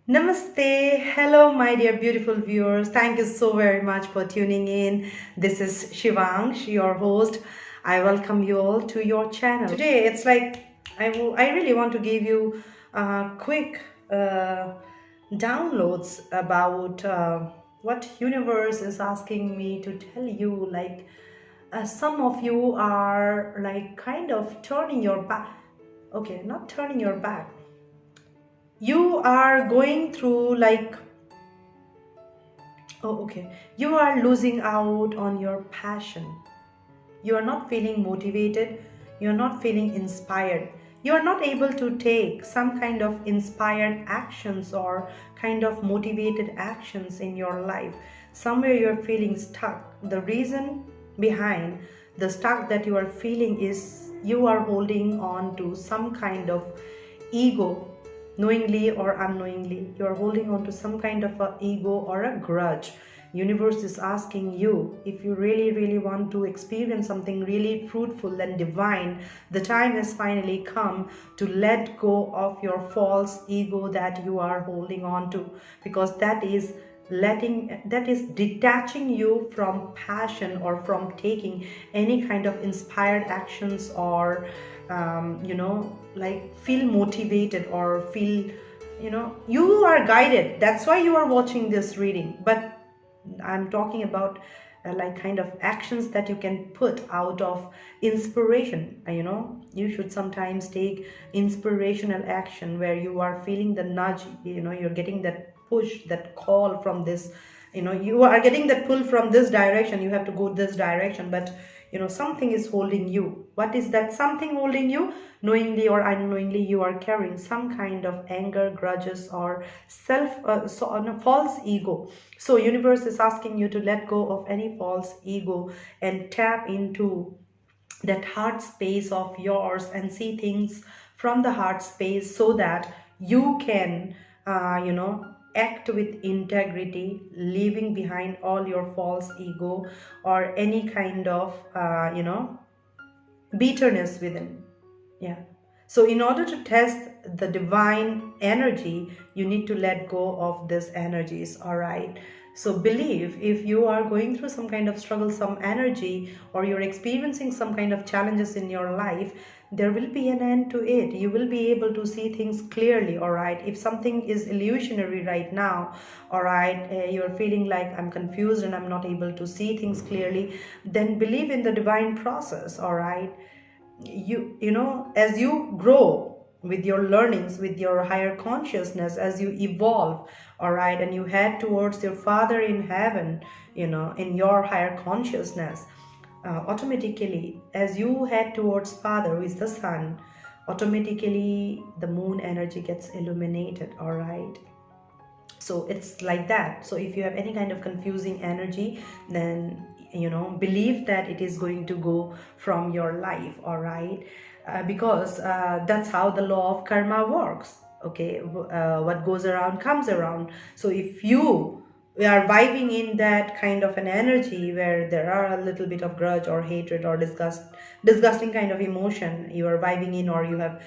Namaste. Hello, my dear beautiful viewers. Thank you so very much for tuning in. This is SHIVAANSH, your host. I welcome you all to your channel. Today, it's like I really want to give you quick downloads about what universe is asking me to tell you. Like some of you are like kind of turning your back. Okay, not turning your back. You are going through like you are losing out on your passion. You are not feeling motivated. You are not feeling inspired. You are not able to take some kind of inspired actions or kind of motivated actions in your life. Somewhere you are feeling stuck. The reason behind the stuck that you are feeling is you are holding on to some kind of ego. Knowingly or unknowingly, you are holding on to some kind of a ego or a grudge. Universe is asking you, if you really want to experience something really fruitful and divine, the time has finally come to let go of your false ego that you are holding on to, because that is detaching you from passion or from taking any kind of inspired actions or like feel motivated or feel you are guided. That's why you are watching this reading. But I'm talking about like kind of actions that you can put out of inspiration. You should sometimes take inspirational action where you are feeling the nudge, you're getting that push, that call from this, you are getting that pull from this direction, you have to go this direction, but something is holding you. What is that something holding you? Knowingly or unknowingly, you are carrying some kind of anger, grudges, or false ego. So universe is asking you to let go of any false ego and tap into that heart space of yours and see things from the heart space, so that you can act with integrity, leaving behind all your false ego or any kind of bitterness within. Yeah. So in order to test the divine energy, you need to let go of these energies. All right. So believe, if you are going through some kind of struggle, some energy, or you're experiencing some kind of challenges in your life, there will be an end to it. You will be able to see things clearly. All right. If something is illusionary right now, all right, you're feeling like I'm confused and I'm not able to see things clearly, then believe in the divine process. All right. As you grow with your learnings, with your higher consciousness, as you evolve, all right, and you head towards your Father in heaven, in your higher consciousness, automatically, as you head towards Father, who is the Sun, automatically the moon energy gets illuminated. All right. So it's like that. So if you have any kind of confusing energy, then believe that it is going to go from your life. All right. Because that's how the law of karma works. Okay. What goes around comes around. So if we are vibing in that kind of an energy where there are a little bit of grudge or hatred or disgusting kind of emotion you are vibing in, or you have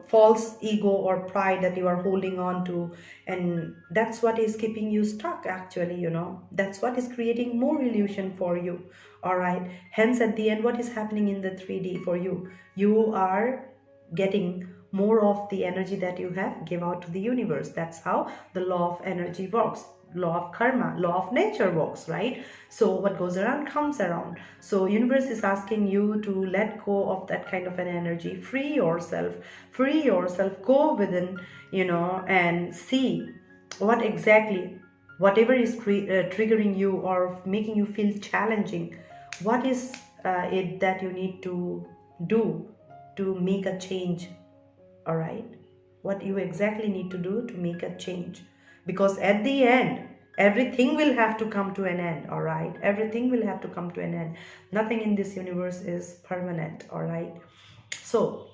false ego or pride that you are holding on to, and that's what is keeping you stuck. Actually, that's what is creating more illusion for you. All right. Hence, at the end, what is happening in the 3D for you? You are getting more of the energy that you have give out to the universe. That's how the law of energy works, law of karma, law of nature works, right? So what goes around comes around. So universe is asking you to let go of that kind of an energy. Free yourself, go within, and see what exactly, whatever is triggering you or making you feel challenging, what is it that you need to do to make a change. All right. What you exactly need to do to make a change, because at the end everything will have to come to an end. All right. Everything will have to come to an end. Nothing in this universe is permanent. All right. So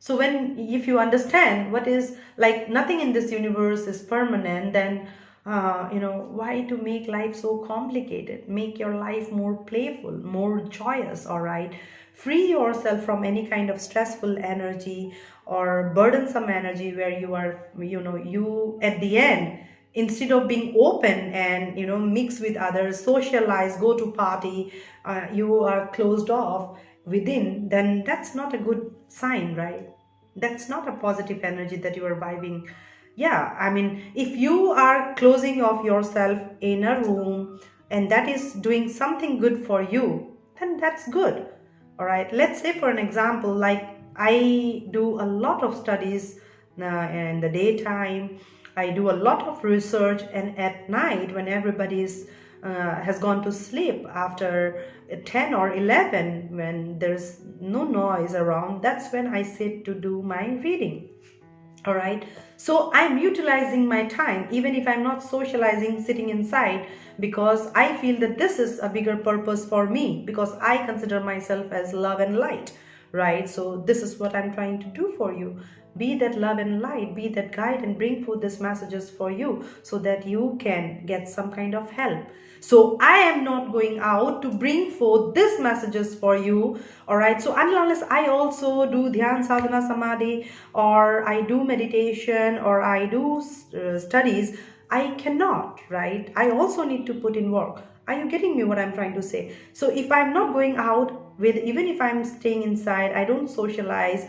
if you understand what is like nothing in this universe is permanent, then why to make life so complicated? Make your life more playful, more joyous. All right. Free yourself from any kind of stressful energy or burdensome energy where you are, you at the end, instead of being open and mix with others, socialize, go to party, you are closed off within, then that's not a good sign, right? That's not a positive energy that you are vibing. Yeah, I mean, if you are closing off yourself in a room and that is doing something good for you, then that's good. All right, let's say for an example, like I do a lot of studies in the daytime, I do a lot of research, and at night when everybody has gone to sleep after 10 or 11, when there's no noise around, that's when I sit to do my reading. All right, so I'm utilizing my time even if I'm not socializing, sitting inside, because I feel that this is a bigger purpose for me, because I consider myself as love and light, right? So this is what I'm trying to do for you. Be that love and light, be that guide, and bring forth these messages for you so that you can get some kind of help. So I am not going out to bring forth these messages for you. All right, so unless I also do dhyan, sadhana, samadhi, or I do meditation, or I do studies, I cannot, right? I also need to put in work. Are you getting me what I'm trying to say? So if I'm not going out with, even if I'm staying inside, I don't socialize,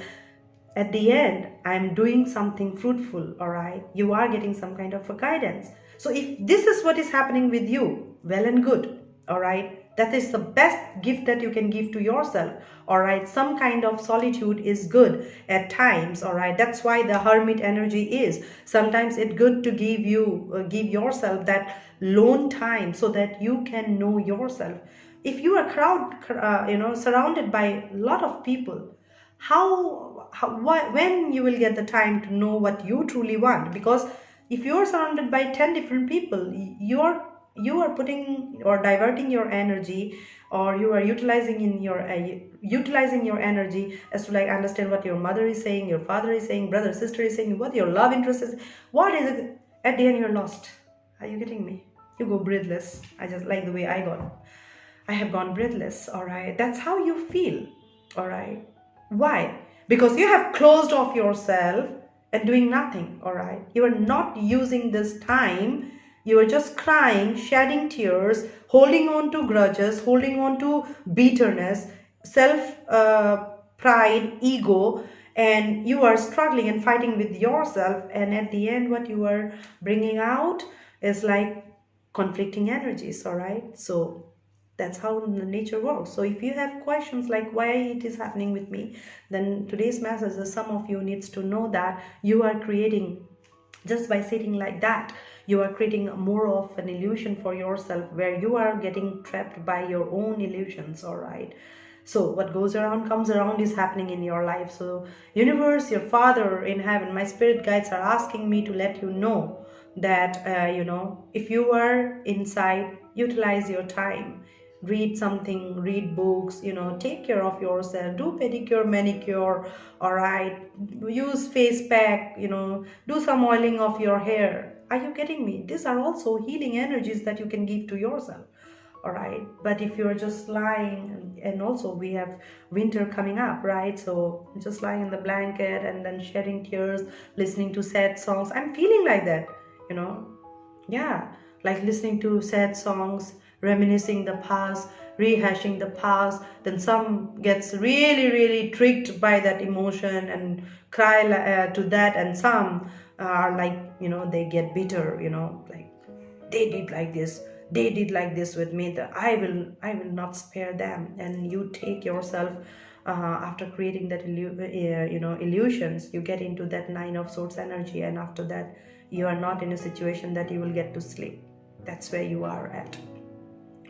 at the end I'm doing something fruitful. All right, you are getting some kind of a guidance. So if this is what is happening with you, well and good. All right, that is the best gift that you can give to yourself. All right, some kind of solitude is good at times. All right, that's why the hermit energy is sometimes it's good to give yourself that lone time so that you can know yourself. If you are surrounded by a lot of people, when you will get the time to know what you truly want? Because if you are surrounded by 10 different people, you are putting or diverting your energy, or you are utilizing your energy as to like understand what your mother is saying, your father is saying, brother, sister is saying, what your love interest is. What is it? At the end you're lost. Are you getting me? You go breathless. I just like the way I have gone breathless. All right, that's how you feel. All right, why? Because you have closed off yourself and doing nothing. All right, you are not using this time. You are just crying, shedding tears, holding on to grudges, holding on to bitterness, self pride, ego, and you are struggling and fighting with yourself. And at the end what you are bringing out is like conflicting energies. All right, so that's how the nature works. So if you have questions like why it is happening with me, then today's message is some of you needs to know that you are creating, just by sitting like that, you are creating more of an illusion for yourself where you are getting trapped by your own illusions. All right, so what goes around comes around is happening in your life. So universe, your father in heaven, my spirit guides are asking me to let you know that if you are inside, utilize your time, read something, read books, take care of yourself, do pedicure, manicure. All right, use face pack, do some oiling of your hair. Are you getting me? These are also healing energies that you can give to yourself. All right, but if you're just lying, and also we have winter coming up, right? So just lying in the blanket and then shedding tears, listening to sad songs. I'm feeling like that, yeah, like listening to sad songs, reminiscing the past, rehashing the past. Then some gets really, really tricked by that emotion and cry to that, and some are like, they get bitter, like they did like this, they did like this with me, that I will not spare them. And you take yourself after creating that illusions, you get into that 9 of Swords energy, and after that you are not in a situation that you will get to sleep. That's where you are at.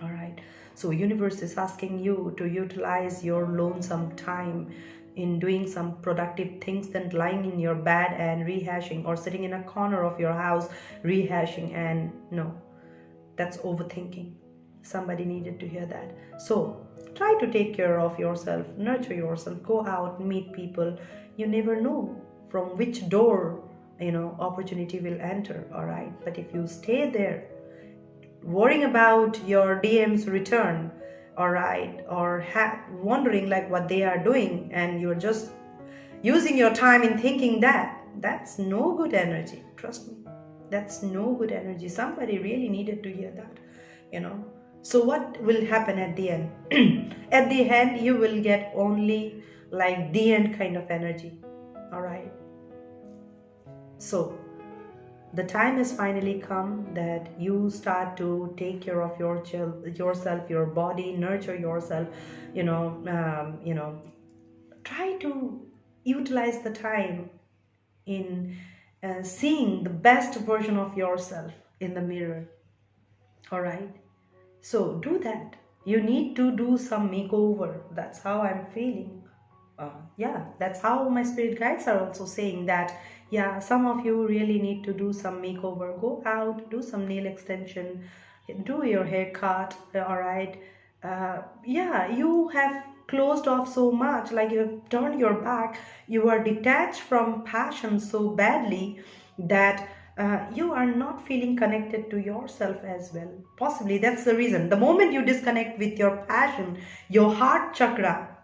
All right, so universe is asking you to utilize your lonesome time in doing some productive things than lying in your bed and rehashing, or sitting in a corner of your house rehashing. And no, that's overthinking. Somebody needed to hear that. So try to take care of yourself, nurture yourself, go out, meet people. You never know from which door opportunity will enter. All right, but if you stay there worrying about your DM's return, all right, or wondering like what they are doing, and you're just using your time in thinking that, that's no good energy. Trust me, that's no good energy. Somebody really needed to hear that, you know. So what will happen at the end? At the end, you will get only like the end kind of energy, all right. So the time has finally come that you start to take care of yourself, your body, nurture yourself, try to utilize the time in seeing the best version of yourself in the mirror, all right. So do that. You need to do some makeover. That's how I'm feeling. Yeah, that's how my spirit guides are also saying that, yeah, some of you really need to do some makeover. Go out, do some nail extension, do your haircut, all right. Yeah, you have closed off so much, like you have turned your back, you are detached from passion so badly that you are not feeling connected to yourself as well. Possibly that's the reason. The moment you disconnect with your passion, your heart chakra,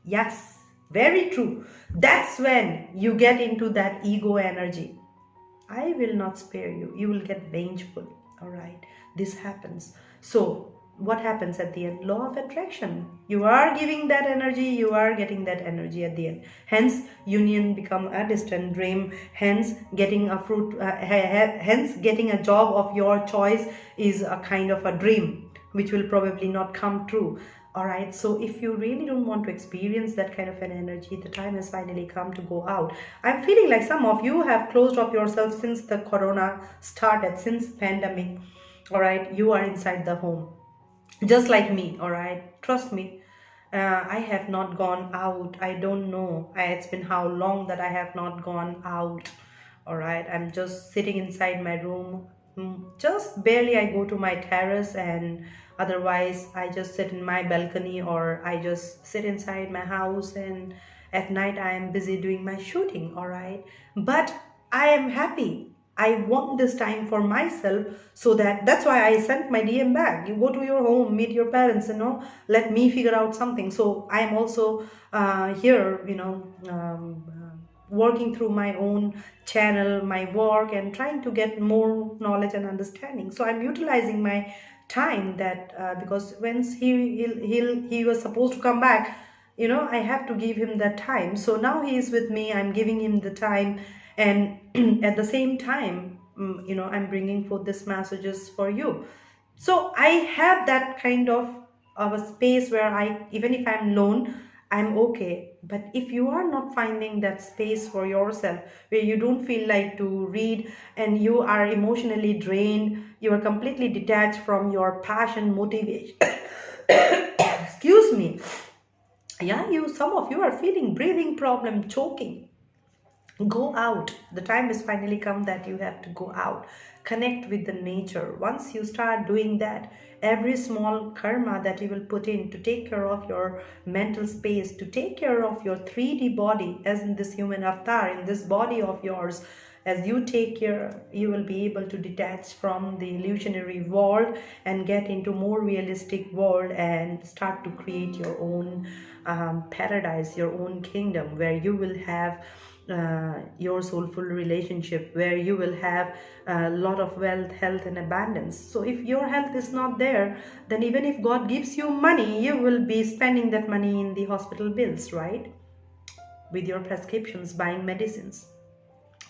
yes, very true, that's when you get into that ego energy. I will not spare you. You will get vengeful, all right. This happens. So what happens at the end? Law of attraction. You are giving that energy, you are getting that energy at the end. Hence union become a distant dream. Hence getting a hence getting a job of your choice is a kind of a dream which will probably not come true, all right. So if you really don't want to experience that kind of an energy, the time has finally come to go out. I'm feeling like some of you have closed off yourself since the corona started, since pandemic, all right. You are inside the home just like me, all right. Trust me, I have not gone out. I don't know, it's been how long that I have not gone out, all right. I'm just sitting inside my room. Just barely I go to my terrace, and otherwise I just sit in my balcony, or I just sit inside my house, and at night I am busy doing my shooting, all right. But I am happy. I want this time for myself, so that's why I sent my DM back. You go to your home, meet your parents, let me figure out something. So I am also here, working through my own channel, my work, and trying to get more knowledge and understanding. So I'm utilizing my time that because once he was supposed to come back, I have to give him that time. So now he is with me, I'm giving him the time, and at the same time, I'm bringing forth these messages for you. So I have that kind of a space where even if I'm alone, I'm okay. But if you are not finding that space for yourself, where you don't feel like to read, and you are emotionally drained, you are completely detached from your passion, motivation, excuse me, yeah, some of you are feeling breathing problem, choking. Go out. The time has finally come that you have to go out, connect with the nature. Once you start doing that, every small karma that you will put in to take care of your mental space, to take care of your 3D body, as in this human avatar, in this body of yours, as you take care, you will be able to detach from the illusionary world and get into more realistic world, and start to create your own paradise, your own kingdom, where you will have your soulful relationship, where you will have a lot of wealth, health, and abundance. So if your health is not there, then even if God gives you money, you will be spending that money in the hospital bills, right? With your prescriptions, buying medicines.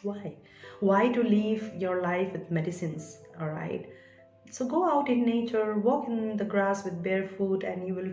Why to live your life with medicines, all right? So go out in nature, walk in the grass with barefoot, and you will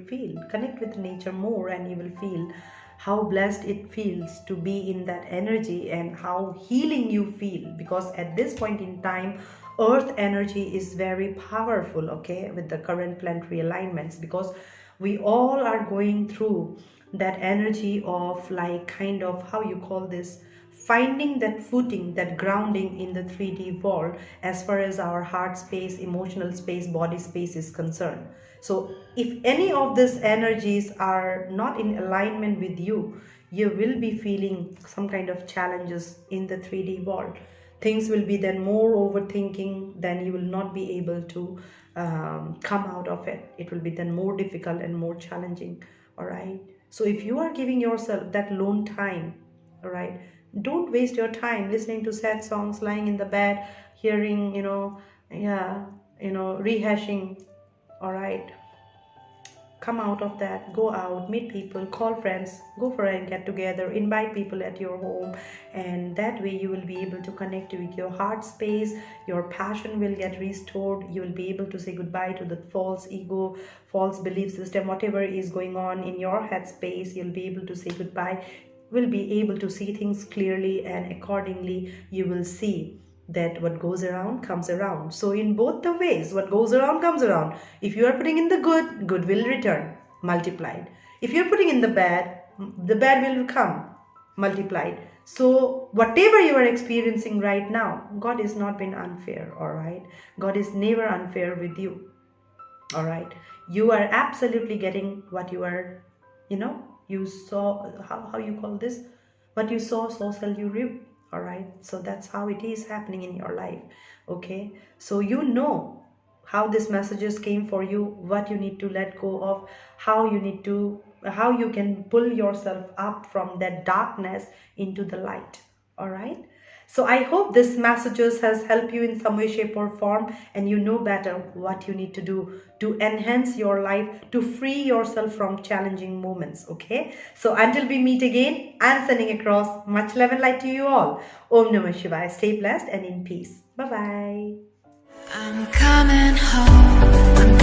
connect with nature more, and you will feel how blessed it feels to be in that energy, and how healing you feel. Because at this point in time, earth energy is very powerful, okay, with the current planetary alignments, because we all are going through that energy of, like, kind of, how you call this, finding that footing, that grounding in the 3D world, as far as our heart space, emotional space, body space is concerned. So if any of these energies are not in alignment with you, you will be feeling some kind of challenges in the 3D world. things will be then more overthinking, then you will not be able to come out of it. It will be then more difficult and more challenging. All right, so if you are giving yourself that lone time, all right, don't waste your time listening to sad songs, lying in the bed, hearing, yeah, rehashing. All right, come out of that, go out, meet people, call friends, go for a get together, invite people at your home, and that way you will be able to connect with your heart space. Your passion will get restored. You will be able to say goodbye to the false ego, false belief system, whatever is going on in your head space. You'll be able to say goodbye, will be able to see things clearly, and accordingly you will see that what goes around comes around. So in both the ways, what goes around comes around. If you are putting in the good, good will return multiplied. If you're putting in the bad will come multiplied. So whatever you are experiencing right now, God is not been unfair. All right, God is never unfair with you. All right, you are absolutely getting what you are, you saw, how you call this, what you saw, so shall you reap. All right, so that's how it is happening in your life. Okay, so how these messages came for you, what you need to let go of, how you can pull yourself up from that darkness into the light. All right, so I hope this messages has helped you in some way, shape or form, and you know better what you need to do to enhance your life, to free yourself from challenging moments. Okay, so until we meet again, I'm sending across much love and light to you all. Om Namah Shivaya. Stay blessed and in peace. Bye bye. I'm coming home.